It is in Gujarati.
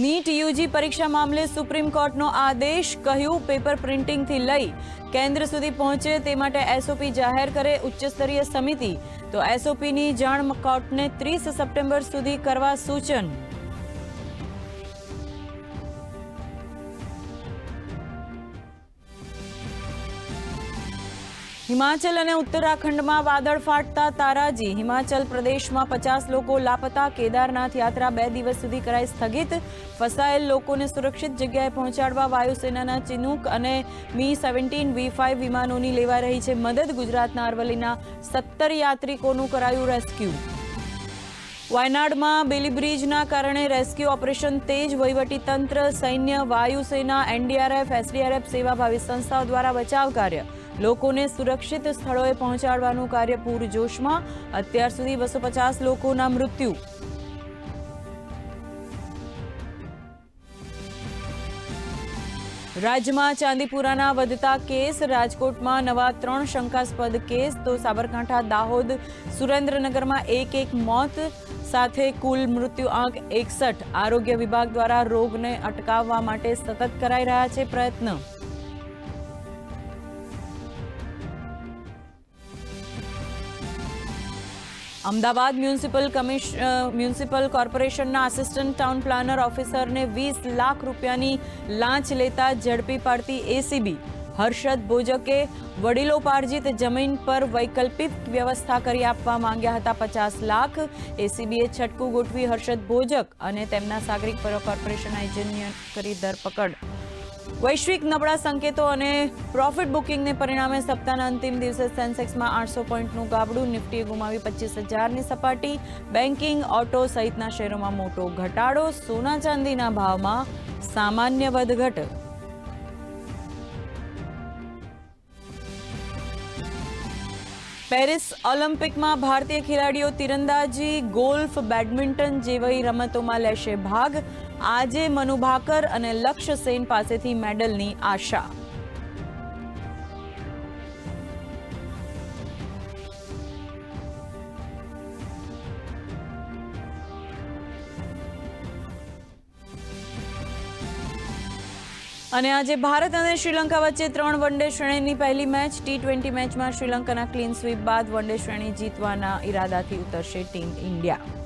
નીટ યુજી પરીક્ષા મામલે સુપ્રીમ કોર્ટનો આદેશ, કહ્યું પેપર પ્રિન્ટિંગથી લઈ કેન્દ્ર સુધી પહોંચે તે માટે એસઓપી જાહેર કરે ઉચ્ચસ્તરીય સમિતિ, તો એસઓપીની જાણ કોર્ટને 30 સપ્ટેમ્બર સુધી કરવા સૂચન. હિમાચલ અને ઉત્તરાખંડમાં વાદળ ફાટતા તારાજી, હિમાચલ પ્રદેશમાં 50 લોકો લાપતા, કેદારનાથ યાત્રા 2 દિવસ સુધી કરાઈ સ્થગિત, ફસાયેલ લોકોને સુરક્ષિત જગ્યાએ પહોંચાડવા વાયુસેનાના ચિનૂક અને Mi-17 V5 વિમાનોની લેવાઈ રહી છે મદદ. ગુજરાતના અરવલ્લીના 17 યાત્રિકોનું કરાયું રેસ્ક્યુ. વાયનાડમાં બેલીબ્રિજના કારણે રેસ્ક્યુ ઓપરેશન તેજ, વહીવટીતંત્ર, સૈન્ય, વાયુસેના, એનડીઆરએફ, એસડીઆરએફ સેવાભાવી સંસ્થાઓ દ્વારા બચાવ કાર્ય, લોકોને સુરક્ષિત સ્થળોએ પહોંચાડવાનું કાર્ય પૂરજોશમાં. અત્યાર સુધી 250 લોકોના મૃત્યુ. રાજ્યમાં ચાંદીપુરાના વધતા કેસ, રાજકોટમાં નવા 3 શંકાસ્પદ કેસ, તો સાબરકાંઠા, દાહોદ, સુરેન્દ્રનગરમાં એક મોત સાથે કુલ મૃત્યુ આંક 61. આરોગ્ય વિભાગ દ્વારા રોગને અટકાવવા માટે સતત કરાઈ રહ્યા છે પ્રયત્ન. અમદાવાદ મ્યુનિસિપલ કોર્પોરેશનના આસિસ્ટન્ટ ટાઉન પ્લાનર ઓફિસરને 20 લાખ રૂપિયાની લાંચ લેતા ઝડપી પાડતી એસીબી. હર્ષદ ભોજકે વડીલોપાર્જિત જમીન પર વૈકલ્પિક વ્યવસ્થા કરી આપવા માંગ્યા હતા 50 લાખ. એસીબીએ છટકું ગોઠવી હર્ષદ ભોજક અને તેમના સાગરિક કોર્પોરેશનના એજન્ટની કરી ધરપકડ. વૈશ્વિક નબળા સંકેતો અને પ્રોફિટ બુકિંગને પરિણામે સપ્તાહના અંતિમ દિવસે સેન્સેક્સમાં 800 પોઈન્ટનું ગાબડું, નિફ્ટીએ ગુમાવી 25,000ની સપાટી. બેન્કિંગ, ઓટો સહિતના શેરોમાં મોટો ઘટાડો. સોના ચાંદીના ભાવમાં સામાન્ય વધઘટ. પેરિસ ઓલિમ્પિકમાં ભારતીય ખેલાડીઓ તીરંદાજી, ગોલ્ફ, બેડમિન્ટન જેવી રમતોમાં લેશે ભાગ. આજે મનુ ભાકર અને લક્ષ્ય સેન પાસેથી મેડલની આશા. અને આજે ભારત અને શ્રીલંકા વચ્ચે 3 વનડે શ્રેણીની પહેલી મેચ. T20 મેચમાં શ્રીલંકાના ક્લીન સ્વીપ બાદ વનડે શ્રેણી જીતવાના ઈરાદાથી ઉતરશે ટીમ ઇન્ડિયા.